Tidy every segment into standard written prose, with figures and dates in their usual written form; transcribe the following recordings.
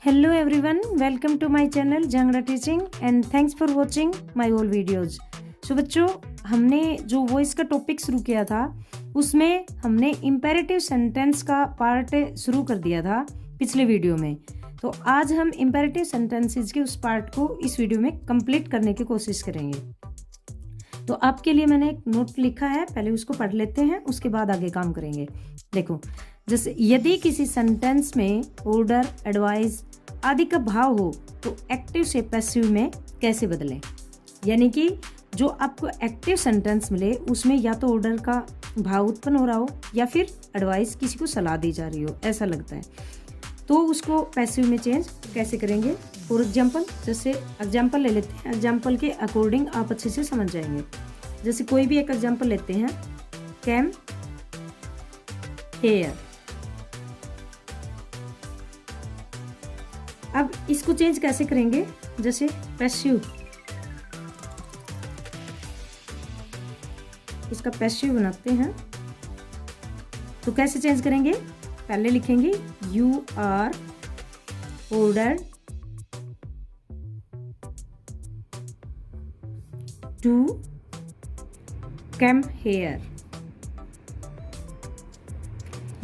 Hello everyone, welcome to my channel Jangra Teaching and thanks for watching my all videos. So बच्चों, हमने जो voice का topic शुरू किया था उसमें हमने इम्पेरेटिव सेंटेंस का पार्ट शुरू कर दिया था पिछले वीडियो में। तो आज हम इम्पेरेटिव सेंटेंसेस के उस पार्ट को इस वीडियो में कंप्लीट करने की कोशिश करेंगे। तो आपके लिए मैंने एक नोट लिखा है, पहले उसको पढ़ लेते हैं, उसके बाद आगे काम करेंगे। देखो, जैसे यदि किसी सेंटेंस में ऑर्डर, एडवाइस आदि का भाव हो तो एक्टिव से पैसिव में कैसे बदलें। यानी कि जो आपको एक्टिव सेंटेंस मिले उसमें या तो ऑर्डर का भाव उत्पन्न हो रहा हो या फिर एडवाइस, किसी को सलाह दी जा रही हो, ऐसा लगता है, तो उसको पैसिव में चेंज कैसे करेंगे। फॉर एग्जाम्पल, जैसे एग्जाम्पल ले लेते हैं, एग्जाम्पल के अकॉर्डिंग आप अच्छे से समझ जाएंगे। जैसे कोई भी एक एग्जाम्पल लेते हैं, कैम हेयर। अब इसको चेंज कैसे करेंगे, जैसे पैसिव, इसका पैसिव बनाते हैं तो कैसे चेंज करेंगे। पहले लिखेंगे you are ordered to come here.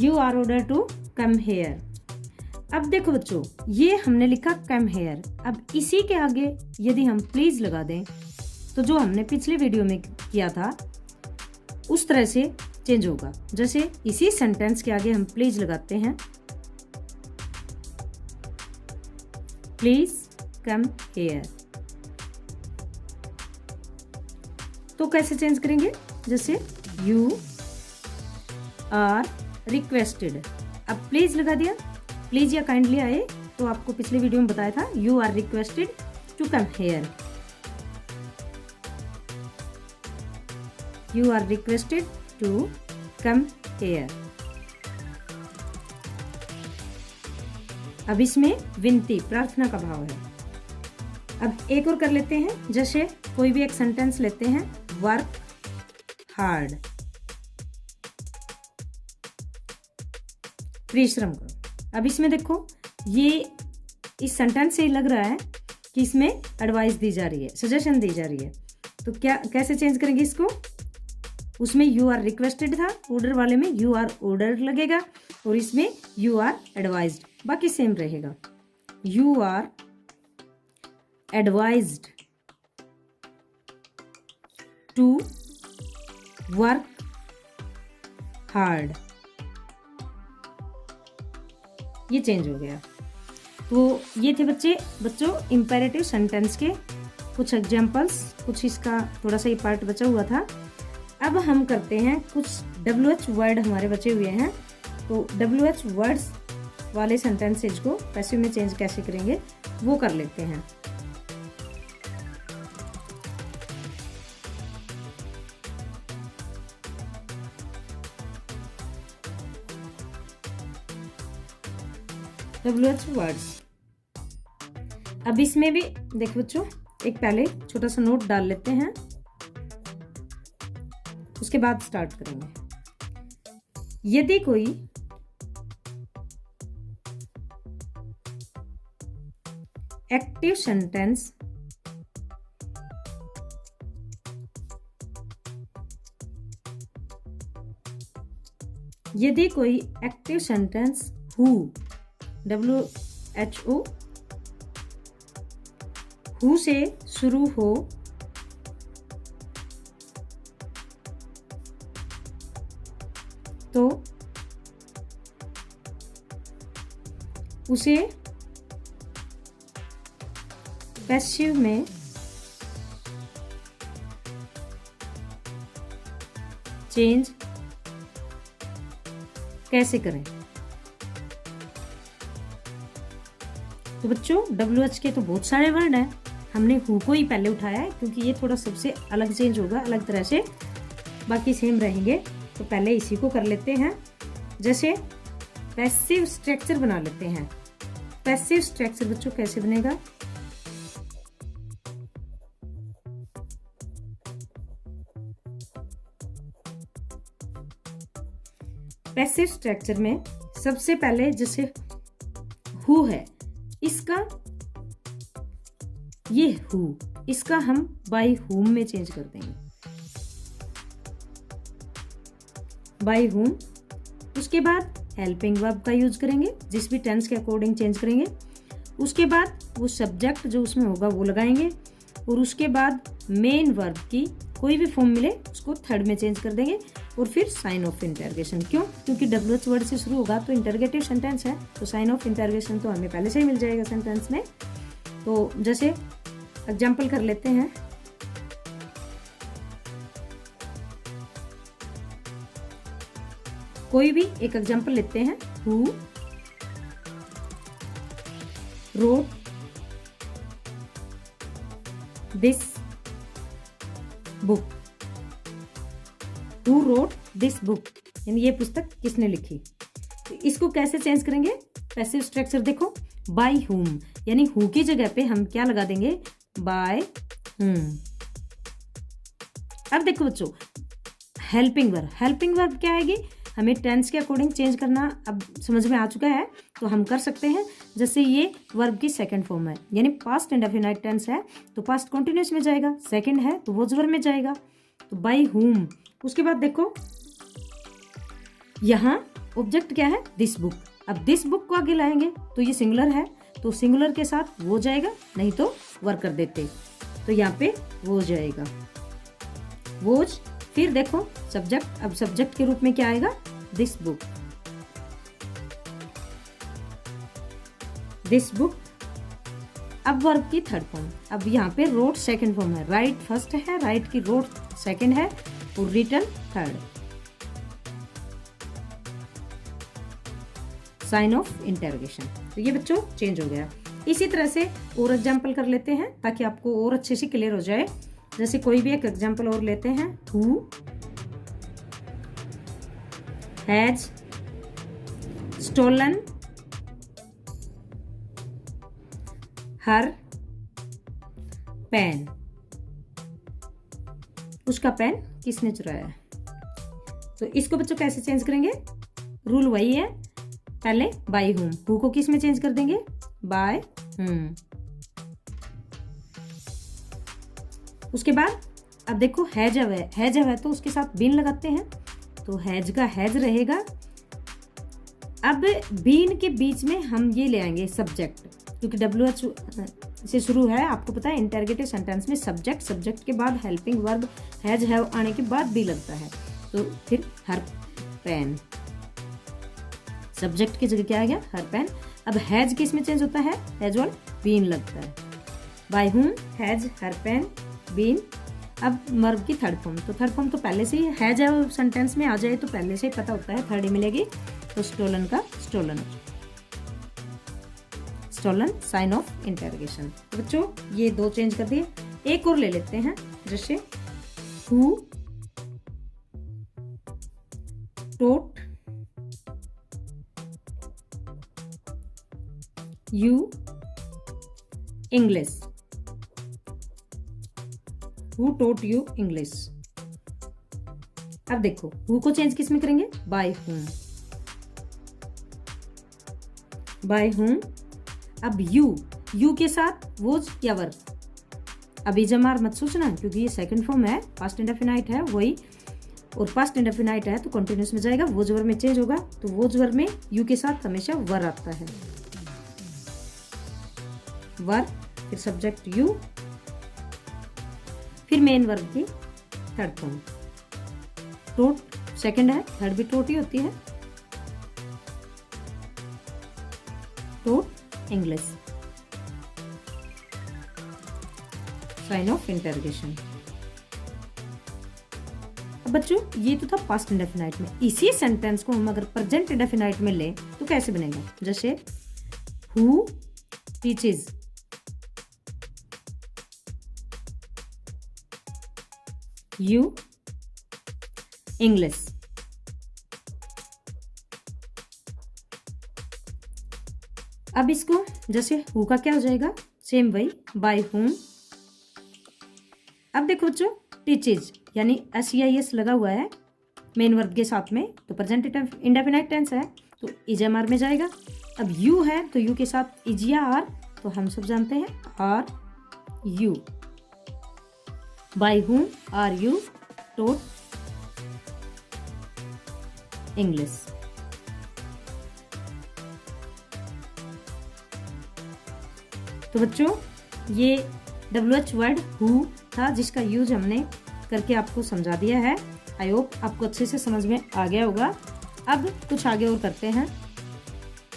You are order to come here. अब देखो बच्चों, ये हमने लिखा कम हेयर। अब इसी के आगे यदि हम प्लीज लगा दें तो जो हमने पिछले वीडियो में किया था उस तरह से चेंज होगा। जैसे इसी सेंटेंस के आगे हम प्लीज लगाते हैं, प्लीज कम हेयर, तो कैसे चेंज करेंगे। जैसे यू आर रिक्वेस्टेड। अब प्लीज लगा दिया, प्लीज या काइंडली आए तो आपको पिछले वीडियो में बताया था you are requested to come here. You are requested to come here. अब इसमें विनती, प्रार्थना का भाव है। अब एक और कर लेते हैं, जैसे कोई भी एक सेंटेंस लेते हैं, वर्क हार्ड, परिश्रम करो। अब इसमें देखो, ये इस सेंटेंस से लग रहा है कि इसमें एडवाइस दी जा रही है, सजेशन दी जा रही है। तो क्या कैसे चेंज करेंगे इसको। उसमें यू आर रिक्वेस्टेड था, ऑर्डर वाले में यू आर ऑर्डर लगेगा और इसमें यू आर एडवाइज्ड, बाकी सेम रहेगा। You are advised to work hard, ये चेंज हो गया। तो ये थे बच्चों इम्पेरेटिव सेंटेंस के कुछ एग्जाम्पल्स, कुछ इसका थोड़ा सा ये पार्ट बचा हुआ था। अब हम करते हैं कुछ WH वर्ड हमारे बचे हुए हैं। तो WH वर्ड्स वाले सेंटेंसेज को पैसिव में चेंज कैसे करेंगे वो कर लेते हैं। WH words. अब इसमें भी देखो बच्चों, एक पहले छोटा सा नोट डाल लेते हैं, उसके बाद स्टार्ट करेंगे। यदि कोई एक्टिव सेंटेंस यदि कोई active sentence who, WHO, who से शुरू हो तो उसे पैसिव में चेंज कैसे करें। तो बच्चों, WH के तो बहुत सारे वर्ड हैं, हमने हु को ही पहले उठाया है क्योंकि ये थोड़ा सबसे अलग चेंज होगा, अलग तरह से, बाकी सेम रहेंगे। तो पहले इसी को कर लेते हैं। जैसे पैसिव स्ट्रक्चर बना लेते हैं। पैसिव स्ट्रक्चर बच्चों कैसे बनेगा। पैसिव स्ट्रक्चर में सबसे पहले जैसे हु है इसका ये हु, इसका हम बाय हुम में चेंज कर देंगे, बाय हुम। उसके बाद हेल्पिंग वर्ब का यूज करेंगे, जिस भी टेंस के अकॉर्डिंग चेंज करेंगे। उसके बाद वो सब्जेक्ट जो उसमें होगा वो लगाएंगे, और उसके बाद मेन वर्ब की कोई भी फॉर्म मिले उसको थर्ड में चेंज कर देंगे, और फिर साइन ऑफ इंटरगेशन। क्यों? क्योंकि WH वर्ड से शुरू होगा तो इंटरगेटिव सेंटेंस है, तो साइन ऑफ इंटरगेशन तो हमें पहले से ही मिल जाएगा सेंटेंस में। तो जैसे एग्जाम्पल कर लेते हैं, कोई भी एक एग्जाम्पल लेते हैं। Who wrote this book, who wrote this book, यानी ये पुस्तक किसने लिखी। तो इसको कैसे चेंज करेंगे? पैसिव स्ट्रक्चर देखो, बाय हुम, यानी हु की जगह पे हम क्या लगा देंगे? By whom. अब देखो बच्चों, हेल्पिंग वर्ब, हेल्पिंग वर्ब क्या आएगी? हमें टेंस के अकॉर्डिंग चेंज करना अब समझ में आ चुका है, तो हम कर सकते हैं। जैसे ये वर्ब की सेकंड फॉर्म है, यानी पास्ट इंडेफिनाइट टेंस है तो पास्ट कंटिन्यूअस में जाएगा, सेकंड है तो वॉज वर्ब में जाएगा, तो बाय हुम। उसके बाद देखो यहाँ ऑब्जेक्ट क्या है? This book. अब दिस बुक को आगे लाएंगे तो ये सिंगुलर है, तो सिंगुलर के साथ वो जाएगा, नहीं तो वर्क कर देते, तो यहाँ पे वो जाएगा, वोज। फिर देखो सब्जेक्ट, अब सब्जेक्ट के रूप में क्या आएगा? This book, this book. अब वर्ब की थर्ड फॉर्म, अब यहाँ पे रोट सेकंड फॉर्म है, राइट फर्स्ट है, राइट की रोट सेकंड है, और written third. Sign of interrogation. तो ये बच्चों चेंज हो गया। इसी तरह से और एग्जाम्पल कर लेते हैं ताकि आपको और अच्छे से क्लियर हो जाए। जैसे कोई भी एक एग्जाम्पल और लेते हैं। Who has stolen her pen, उसका पेन किसने चुराया है। तो इसको बच्चों कैसे चेंज करेंगे? रूल वही है, पहले बाय हुम, हु को किस में चेंज कर देंगे? By whom. उसके बाद अब देखो हैज है, हैज है तो उसके साथ बीन लगाते हैं, तो हैज का हैज रहेगा। अब बीन के बीच में हम ये ले आएंगे सब्जेक्ट, क्योंकि WH से शुरू है, आपको पता है इंटरगेटिव सेंटेंस में सब्जेक्ट, सब्जेक्ट के बाद हेल्पिंग वर्ब हैज हैव आने के बाद भी लगता है, तो फिर हर पेन, सब्जेक्ट की जगह क्या आ गया? हर पेन। अब हैज किस में चेंज होता है? हैज और बीन लगता है, by whom has her pen been. अब वर्ब की थर्ड फॉर्म, तो थर्ड फॉर्म तो पहले से ही हैज सेंटेंस में आ जाए तो पहले से ही पता होता है, थर्ड ही मिलेगी, तो स्टोलन का stolen, stolen sign of interrogation. तो बच्चों ये दो चेंज कर दिए। एक और ले लेते हैं, जैसे who taught you English, who taught you English. अब देखो हु को चेंज किस में करेंगे? By whom, by whom. अब यू के साथ वोज या वर्ब, अभी जमार मत सोचना क्योंकि ये सेकंड फॉर्म है, पास्ट इंडेफिनाइट है वही, और पास्ट इंडेफिनाइट है तो कंटिन्यूअस में जाएगा, वोज वर्ब में चेंज होगा, तो वोज वर्ब में यू के साथ हमेशा वर आता है, वर, फिर सब्जेक्ट यू, फिर मेन वर्ब की थर्ड फॉर्म, टोट सेकंड है, थर्ड भी टोट ही होती है, टोट इंग्लिश, साइन ऑफ इंटरगेशन। अब बच्चों ये तो था पास्ट इंडेफिनाइट में, इसी सेंटेंस को हम अगर प्रेजेंट इंडेफिनाइट में लें तो कैसे बनेगा? जैसे हु टीचेस यू इंग्लिश। अब इसको जैसे हु का क्या हो जाएगा? सेम वही, बाय हुम। अब देखो बच्चों टीचेज यानी SEIS लगा हुआ है मेन वर्ब के साथ में, तो प्रेजेंट इंडेफिनाइट टेंस है तो इजएमआर में जाएगा। अब यू है तो यू के साथ इज या आर, तो हम सब जानते हैं are you. By whom are you taught English. तो बच्चों ये WH वर्ड हु था जिसका यूज हमने करके आपको समझा दिया है। आई होप आपको अच्छे से समझ में आ गया होगा। अब कुछ आगे और करते हैं।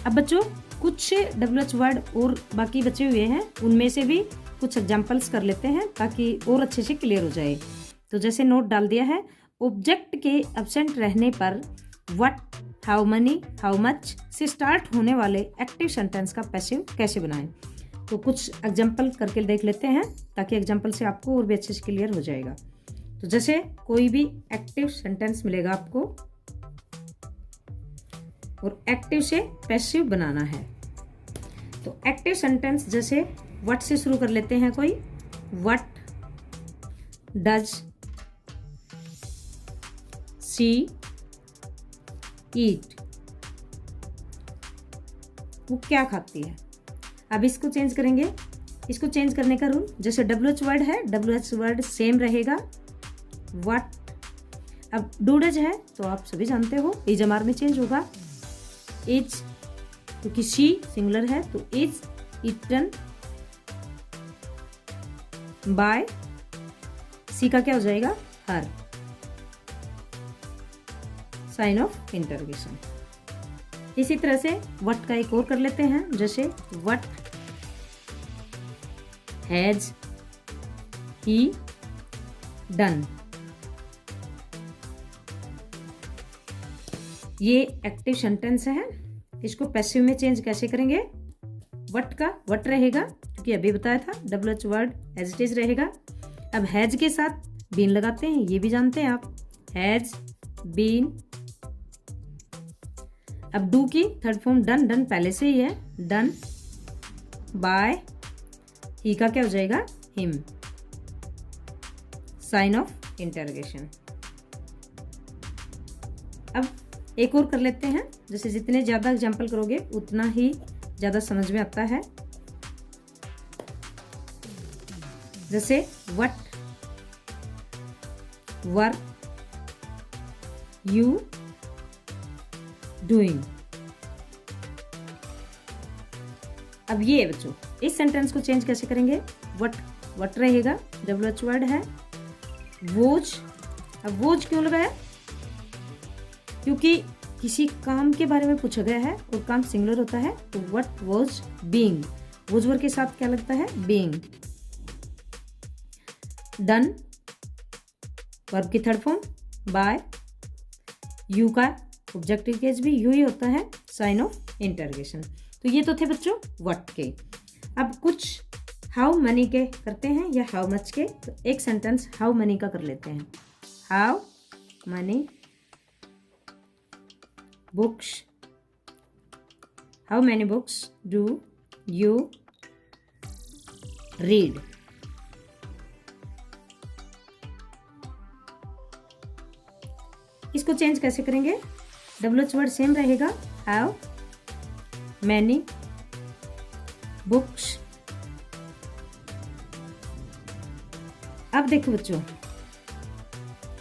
अब बच्चों कुछ WH वर्ड और बाकी बचे हुए हैं, उनमें से भी कुछ एग्जाम्पल्स कर लेते हैं ताकि और अच्छे से क्लियर हो जाए। तो जैसे नोट डाल दिया है, ऑब्जेक्ट के एब्सेंट रहने पर what, how many, how much से स्टार्ट होने वाले एक्टिव सेंटेंस का पैसिव कैसे बनाएं। तो कुछ एग्जाम्पल करके देख लेते हैं ताकि एग्जाम्पल से आपको और भी अच्छे से क्लियर हो जाएगा। तो जैसे कोई भी एक्टिव सेंटेंस मिलेगा आपको और एक्टिव से पैसिव बनाना है। तो एक्टिव सेंटेंस जैसे व्हाट से शुरू कर लेते हैं। कोई व्हाट डज शी ईट, वो क्या खाती है। अब इसको चेंज करेंगे। इसको चेंज करने का रूल, जैसे WH वर्ड है, WH वर्ड सेम रहेगा व्हाट। अब डूडज है तो आप सभी जानते हो इज एम आर में चेंज होगा। इज क्योंकि शी सिंगुलर है तो इज ईटन बाय, सी का क्या हो जाएगा हर, साइन ऑफ इंटरोगेशन। इसी तरह से व्हाट का एक और कर लेते हैं। जैसे व्हाट हैज ही डन, ये एक्टिव सेंटेंस है। इसको पैसिव में चेंज कैसे करेंगे। व्हाट का व्हाट रहेगा क्योंकि अभी बताया था, WH word as it is रहेगा। अब हैज के साथ बीन लगाते हैं, ये भी जानते हैं आप, हैज बीन। अब डू की थर्ड फॉर्म डन, डन पहले से ही है, डन बाय। ही का क्या हो जाएगा हिम, साइन ऑफ इंटरोगेशन। अब एक और कर लेते हैं। जैसे जितने ज्यादा एग्जाम्पल करोगे उतना ही ज्यादा समझ में आता है। जैसे व्हाट वर यू डूइंग। अब ये बच्चों इस सेंटेंस को चेंज कैसे करेंगे। व्हाट रहेगा, WH वर्ड है। वोज, अब वोज क्यों लगाया, क्योंकि किसी काम के बारे में पूछा गया है और काम सिंगुलर होता है। तो what was being, was word के साथ क्या लगता है बीइंग। डन वर्ब की थर्ड फॉर्म बाय, यू का ऑब्जेक्टिव केस भी यू ही होता है, साइन ऑफ इंटरोगेशन। तो ये तो थे बच्चों व्हाट के। अब कुछ हाउ मनी के करते हैं या हाउ मच के। तो एक सेंटेंस हाउ मनी का कर लेते हैं। How many books, how many books do you read. इसको चेंज कैसे करेंगे। WH वर्ड सेम रहेगा, हाउ मैनी बुक्स। अब देखो बच्चों,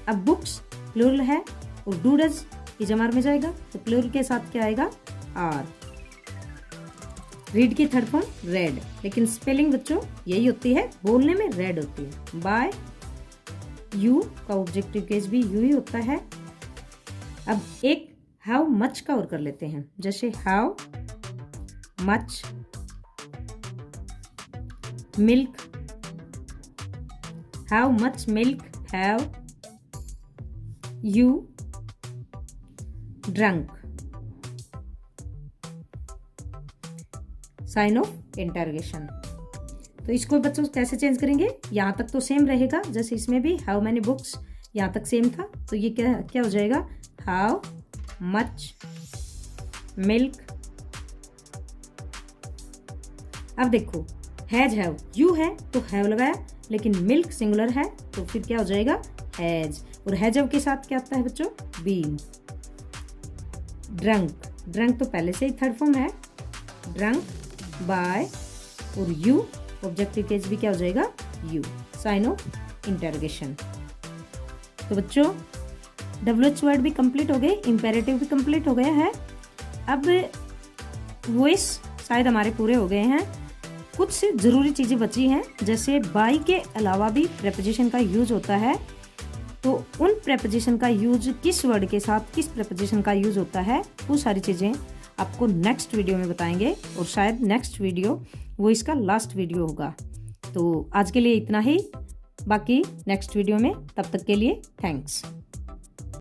अब बुक्स प्लूरल है और डूडज इजमार में जाएगा तो प्लूरल के साथ क्या आएगा आर। रीड की थर्ड फॉर्म रेड, लेकिन स्पेलिंग बच्चों यही होती है, बोलने में रेड होती है। बाय, यू का ऑब्जेक्टिव केस भी यू ही होता है। अब एक हाउ मच का और कर लेते हैं। जैसे how much milk, how much milk have you drunk, sign of interrogation. तो इसको बच्चों कैसे चेंज करेंगे। यहां तक तो सेम रहेगा, जैसे इसमें भी हाउ मैनी बुक्स यहां तक सेम था, तो ये क्या क्या हो जाएगा हाउ मच मिल्क। अब देखो हैज हैव, यू है तो हैव लगाया, लेकिन मिल्क सिंगुलर है तो फिर क्या हो जाएगा हैज। और हैज हैव के साथ क्या आता है बच्चों बीन। ड्रंक, ड्रंक तो पहले से ही थर्ड फॉर्म है ड्रंक, बाय और यू, ऑब्जेक्टिव केस भी क्या हो जाएगा, यू, साइन ऑफ इंटरोगेशन। तो बच्चों WH वर्ड भी कंप्लीट हो गए, इम्पेरेटिव भी कंप्लीट हो गया है। अब वॉइस शायद हमारे पूरे हो गए हैं। कुछ ज़रूरी चीज़ें बची हैं, जैसे बाय के अलावा भी प्रेपोजिशन का यूज होता है। तो उन प्रेपोजिशन का यूज किस वर्ड के साथ किस प्रेपोजिशन का यूज होता है, वो सारी चीज़ें आपको नेक्स्ट वीडियो में बताएंगे। और शायद नेक्स्ट वीडियो वो इसका लास्ट वीडियो होगा। तो आज के लिए इतना ही, बाकी नेक्स्ट वीडियो में। तब तक के लिए थैंक्स।